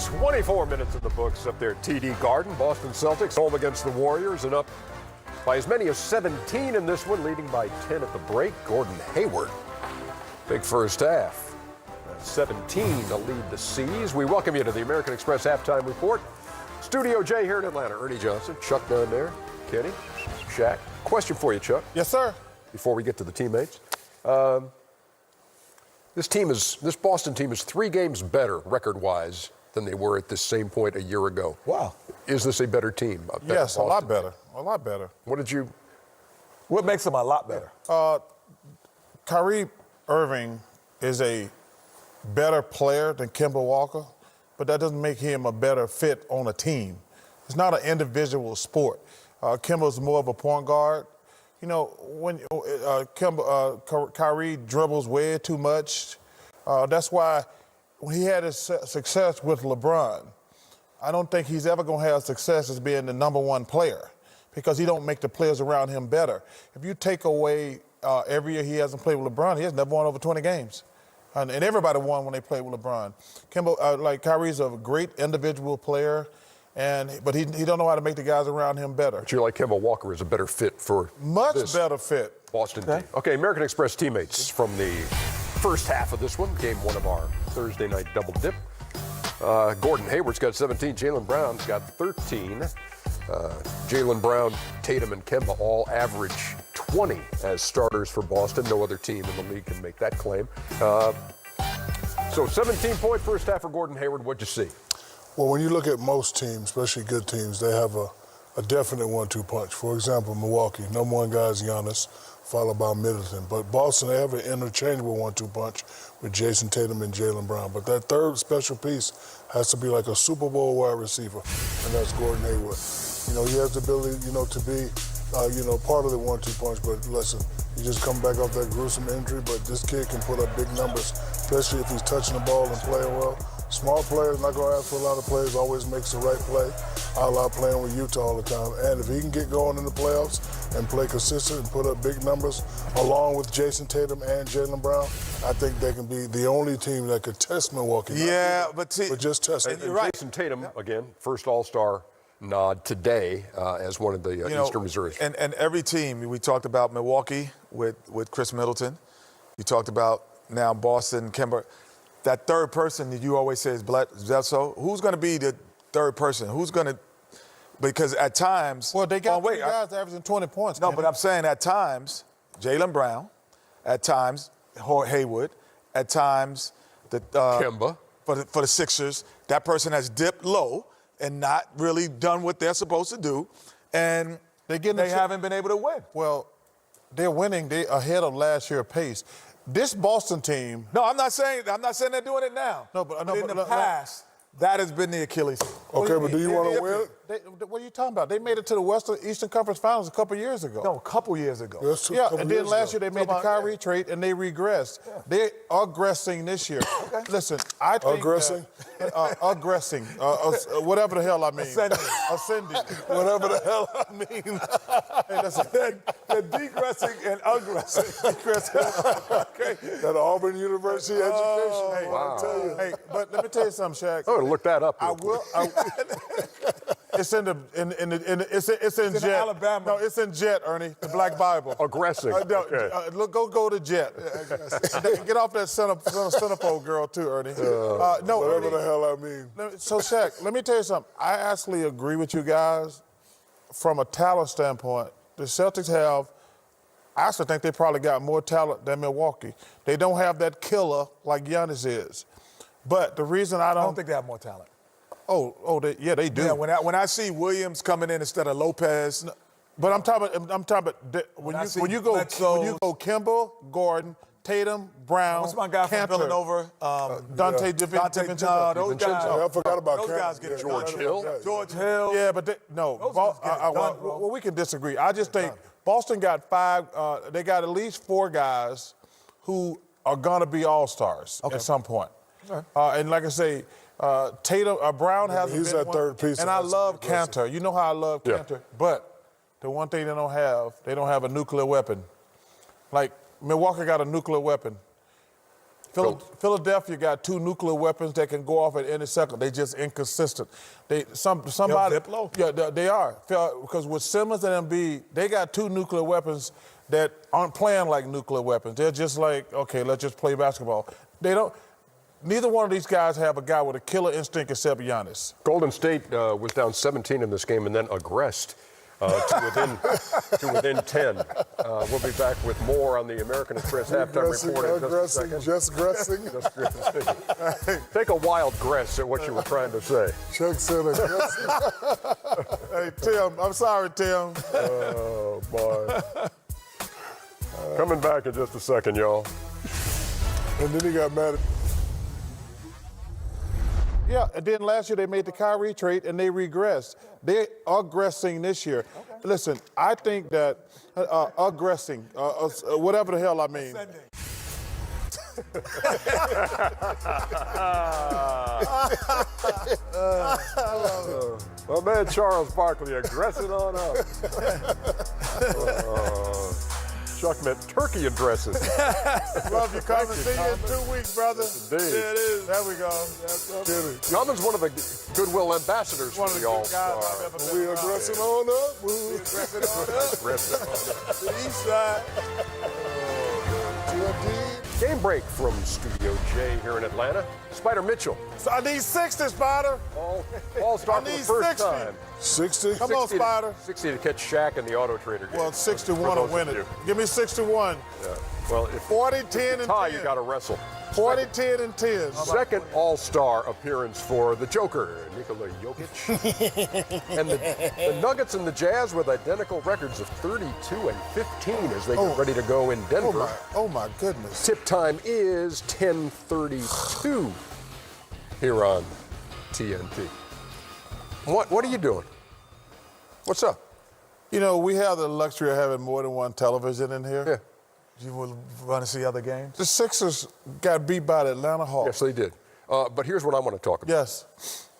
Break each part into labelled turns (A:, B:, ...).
A: 24 minutes in the books up there at TD Garden. Boston Celtics home against the Warriors and up by as many as 17 in this one, leading by 10 at the break. Gordon Hayward, big first half. 17 to lead the C's. We welcome you to the American Express Halftime Report. Studio J here in Atlanta. Ernie Johnson, Chuck down there, Kenny, Shaq. Question for you, Chuck.
B: Yes, sir.
A: Before we get to the teammates. This Boston team is 3 games better record-wise than they were at this same point a year ago.
B: Wow.
A: Is this a better team?
B: Yes, a lot better. A lot better.
C: What makes them a lot better?
B: Kyrie Irving is a better player than Kemba Walker, but that doesn't make him a better fit on a team. It's not an individual sport. Kemba's more of a point guard. You know, when Kyrie dribbles way too much, that's why when he had his success with LeBron, I don't think he's ever going to have success as being the number one player because he don't make the players around him better. If you take away every year he hasn't played with LeBron, he has never won over 20 games. And everybody won when they played with LeBron. Kyrie's a great individual player, but he don't know how to make the guys around him better.
A: But you like Kemba Walker is a better fit for
B: much better fit.
A: Boston team. Okay, American Express teammates from the first half of this one, game 1 of our Thursday night double dip. Gordon Hayward's got 17. Jaylen Brown's got 13. Jaylen Brown, Tatum, and Kemba all average 20 as starters for Boston. No other team in the league can make that claim. So 17-point first half for Gordon Hayward. What'd you see?
D: Well, when you look at most teams, especially good teams, they have a definite 1-2 punch. For example, Milwaukee, number one guy is Giannis, followed by Middleton. But Boston, they have an interchangeable 1-2 punch with Jason Tatum and Jaylen Brown. But that third special piece has to be like a Super Bowl wide receiver, and that's Gordon Hayward. You know, he has the ability, to be, part of the 1-2 punch. But listen, he just come back off that gruesome injury, but this kid can put up big numbers, especially if he's touching the ball and playing well. Smart players, not going to ask for a lot of plays, always makes the right play. I love playing with Utah all the time. And if he can get going in the playoffs and play consistent and put up big numbers, along with Jason Tatum and Jaylen Brown, I think they can be the only team that could test Milwaukee.
B: Yeah,
D: but just test it.
A: And Jason Tatum, again, first All-Star nod today as one of the Eastern Reserves.
C: And every team, we talked about Milwaukee with Chris Middleton. You talked about now Boston, Kemba. That third person that you always say is Bledsoe. Who's going to be the third person? Who's going to – because at times –
B: Well, they got 3 guys averaging 20 points.
C: No, but I'm saying at times, Jaylen Brown, at times Hayward, at times
A: Kemba.
C: For the Sixers, that person has dipped low and not really done what they're supposed to do, and they haven't been able to win.
B: Well, they're winning. They're ahead of last year's pace. This Boston team.
C: No, I'm not saying they're doing it now.
B: No, but
C: in the past, that has been the Achilles heel.
D: Okay, but do you want to win?
B: What are you talking about? They made it to the Eastern Conference Finals a couple years ago.
C: No, a couple years ago.
B: And then last year they made the Kyrie trade and they regressed. Yeah. They're aggressing this year. Okay. Listen, I think
D: aggressing,
B: whatever the hell I mean.
C: Ascending.
D: Whatever the hell I mean.
C: Hey, listen, they're degressing and aggressing.
D: Okay. That Auburn University education.
B: Hey,
A: wow.
B: I'll tell you. Hey, but let me tell you something, Shaq.
A: Oh, look that up.
B: It's in Jet.
C: Alabama.
B: No, it's in Jet, Ernie. The Black Bible.
A: Aggressive.
B: Okay. Go to Jet. Get off that centerfold girl too, Ernie. No,
D: whatever
B: Ernie,
D: the hell I mean.
B: So Shaq, let me tell you something. I actually agree with you guys from a talent standpoint. The Celtics I actually think they probably got more talent than Milwaukee. They don't have that killer like Giannis is. But the reason I don't
C: think they have more talent.
B: They do.
C: Yeah, when I see Williams coming in instead of Lopez.
B: But I'm talking about when you go Kemba, Gordon, Tatum, Brown,
C: what's my guy
B: Cantor,
C: from Villanova?
B: Dante DiVincenzo.
C: Those guys.
D: I forgot about
C: those guys get
A: George Hill.
C: George Hill.
B: Yeah, but we can disagree. I just think Boston got 5. They got at least 4 guys who are gonna be all-stars at some point. Okay. And like I say, Tatum, Brown hasn't
D: he's
B: been
D: that third piece.
B: And I love Cantor. You know how I love Cantor. But the one thing they don't have a nuclear weapon. Like Milwaukee got a nuclear weapon. Philadelphia got 2 nuclear weapons that can go off at any second. They just inconsistent. Somebody.
C: Diplo?
B: Yeah, they are. Because with Simmons and Embiid, they got 2 nuclear weapons that aren't playing like nuclear weapons. They're just like, okay, let's just play basketball. They don't. Neither one of these guys have a guy with a killer instinct except Giannis.
A: Golden State was down 17 in this game and then aggressed to within 10. We'll be back with more on the American Express halftime report in just a second.
D: Just aggressing.
A: Take a wild guess at what you were trying to say.
D: Chuck said aggressing.
B: Hey, Tim, I'm sorry, Tim.
A: Oh, boy. Coming back in just a second, y'all.
D: And then he got mad at
B: Yeah, and then last year they made the Kyrie trade and they regressed. They are aggressing this year. Okay. Listen, I think that aggressing, whatever the hell I mean.
A: My man Charles Barkley aggressing on up. Chuck meant turkey and dresses.
B: Love you, Common. See you in 2 weeks, brother.
A: Indeed.
B: There it is. There we go.
A: Common's one of the goodwill ambassadors
B: One
A: for
B: of
A: the
B: the good guys
A: All-Star.
B: I've ever been
D: we
B: around.
D: aggressing on up.
B: We aggressing on up.
A: Aggressive on up.
B: The east side.
A: Game break from Studio J here in Atlanta. Spider Mitchell,
B: So I need 60, Spider.
A: All-Star
B: I
A: for the
B: need
A: first
B: 60.
A: time.
D: 60.
B: Come on,
A: 60
B: Spider.
A: 60 to catch Shaq in the Auto Trader game.
B: Well, 61 will win it. Give me 61.
A: Yeah. Well, if
B: 40, 10, and
A: tie,
B: 10.
A: you got to wrestle.
B: 40, 10, and 10.
A: Second All-Star appearance for the Joker, Nikola Jokic. And the Nuggets and the Jazz with identical records of 32 and 15 as they get ready to go in Denver.
B: Oh my goodness.
A: Tip time is 10:32 here on TNT. What are you doing? What's up?
B: You know, we have the luxury of having more than one television in here.
A: Yeah.
C: You will run to see other games?
B: The Sixers got beat by the Atlanta Hawks.
A: Yes, they did. But here's what I want to talk about.
B: Yes.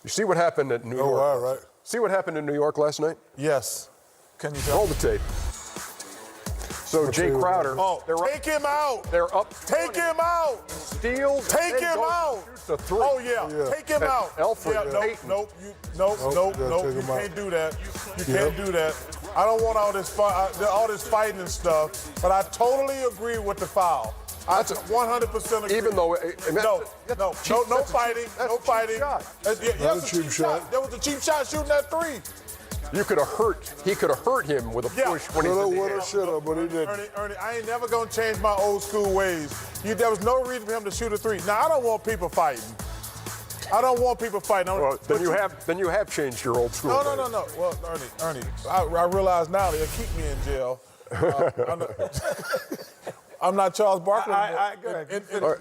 A: You see what happened at New York?
D: Oh, all right.
A: See what happened in New York last night?
B: Yes.
C: Can you tell?
A: Roll the tape. So Jay Crowder,
B: Oh,
A: they're
B: take him out.
A: They're up.
B: Take him out.
A: Steals.
B: Take
A: and
B: him
A: goes
B: out.
A: shoots a three.
B: Oh, yeah. Take him
A: And
B: out.
A: Elfrid,
B: Yeah,
A: Payton.
B: nope.
D: gotta
B: You
D: take him out.
B: can't do that. You can't do that. I don't want all this fighting and stuff, but I totally agree with the foul. I 100% agree.
A: Even though
B: No fighting. No fighting.
D: That's a cheap shot.
B: That was a cheap shot shooting that three.
A: you could have hurt. He could have hurt him with a
B: Yeah.
A: push when he's in the
D: Woulda,
A: air.
D: shoulda, but he didn't.
B: Ernie, I ain't never gonna change my old school ways. There was no reason for him to shoot a three. Now I don't want people fighting. I don't want people fighting.
A: Well, then you have changed your old school.
B: No.
A: ways.
B: Well, Ernie, I realize now they'll keep me in jail. I'm not Charles Barkley.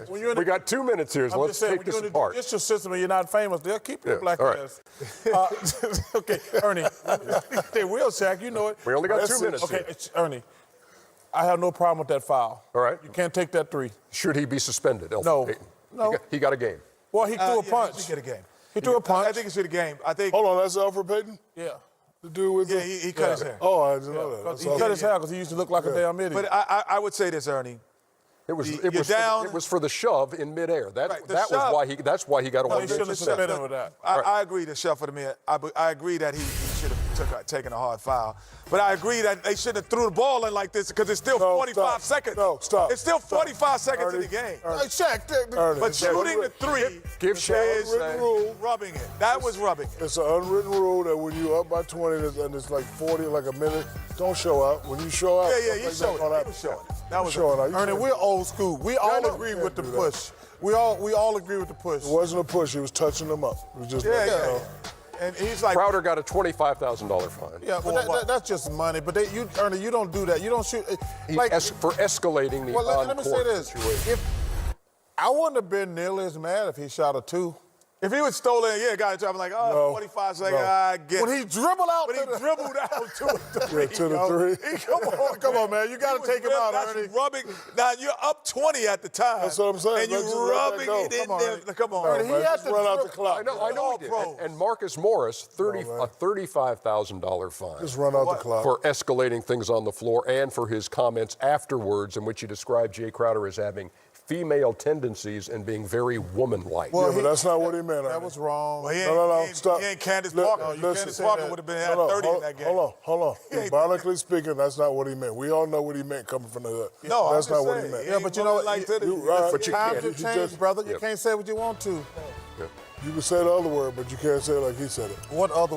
B: When you're in
A: We got 2 minutes here, so
B: I'm
A: let's
B: just saying,
A: take
B: when
A: this
B: you're in the
A: apart.
B: judicial system and you're not famous, they'll keep your
A: Yeah,
B: black
A: all right.
B: ass. Okay, Ernie, they will, Shaq, you know it.
A: We only got
B: That's
A: 2 minutes
B: Okay,
A: here.
B: Ernie, I have no problem with that foul.
A: All right.
B: You can't take that three.
A: Should he be suspended, Elfrid
B: No.
A: Payton?
B: No.
A: He got a game.
B: Well, he threw a
C: He
B: punch.
C: get a game.
B: He threw a punch.
C: I think he should a game. I think.
D: Hold on, that's Elfrid Payton?
B: Yeah.
D: The dude with
C: Yeah,
D: the...
C: he cut his hair.
D: Oh, I didn't know that. That's
B: He
D: all.
B: cut his hair because he used to look like a damn idiot.
C: But I would say this, Ernie.
A: It was
C: You're down.
A: it was for the shove in midair.
C: Right, the
A: That's
C: shove.
A: why he got a
B: No, he
A: 1
B: shouldn't
A: game
B: have
A: suspension.
B: suspended with that.
C: I agree to shove for the man. I agree that he should have taken a hard foul. But I agree that they shouldn't have threw the ball in like this because it's still
D: No,
C: 45
D: stop.
C: seconds.
D: No, stop.
C: It's still
D: Stop.
C: 45 seconds in
D: Ernie,
C: the game.
B: Hey, Shaq,
D: Ernie,
C: But
D: it's
C: shooting the
D: unwritten-
C: three
A: Give Shaq
C: is
D: unwritten rule.
C: rubbing it. That was rubbing it.
D: It's an unwritten rule that when you're up by 20 and it's like 40, like a minute, don't show out. When you show out,
C: Yeah,
D: stuff
C: you
D: like
C: showed
D: that
C: it.
D: gonna
C: He
D: happen.
C: was showing it. That was
D: showing out. You
B: Ernie,
D: showing
B: we're
D: out.
B: old school. We all
D: know.
B: agree
D: Can't
B: with the
D: do that.
B: push. We all agree with the push.
D: It wasn't a push. He was touching them up. It was just like, you know.
C: And he's like,
A: Crowder got a $25,000 fine.
B: Yeah, but that's just money. But Ernie, you don't do that. You don't shoot.
A: For escalating the
B: Well, let me say
A: on-court
B: this.
A: situation.
B: I wouldn't have been nearly as mad if he shot a two.
C: if he was stolen, got it. I'm like,
D: No,
C: 45 seconds,
D: no.
C: I get
B: When
C: it.
B: he dribbled out
C: But he
B: to the...
C: dribbled out to a three.
D: Yeah, to the
C: yo.
D: three.
B: Come on, man. You got to take him out,
C: That's
B: Ernie.
C: rubbing. Now, you're up 20 at the time.
D: That's what I'm saying.
C: And you're
D: Let's just let that
C: rubbing
D: go.
C: it in
B: Come on,
C: there.
B: Ernie.
C: Come on.
B: Ernie,
C: man.
B: he had
D: Just
B: to
D: run out the
B: dribble.
D: clock.
A: I know
C: all
A: he did.
C: pros.
A: And Marcus Morris,
D: man.
A: a $35,000 fine
D: Just run out the clock.
A: for escalating things on the floor and for his comments afterwards in which he described Jay Crowder as having female tendencies and being very woman-like.
B: Well,
D: Yeah, but that's not what he meant.
B: That
D: Ernie.
B: was wrong.
C: Well,
D: No, stop.
C: He ain't Candace
D: Li-
C: Parker.
D: listen.
C: Candace Parker would have been had 30 in that game.
D: Hold on. Biblically speaking, that's not what he meant. We all know what he meant coming from the hood.
C: No, I'm
D: that's
C: just
D: not what he
C: saying.
D: meant.
B: Yeah, but you know what?
C: Like that.
D: You right.
A: But you
B: Times
A: can't.
B: have
D: You
B: changed,
D: just-
B: brother. You
A: Yep.
B: can't say what you want to.
A: Yeah.
D: You can say the other word, but you can't say it like he said it.
B: What other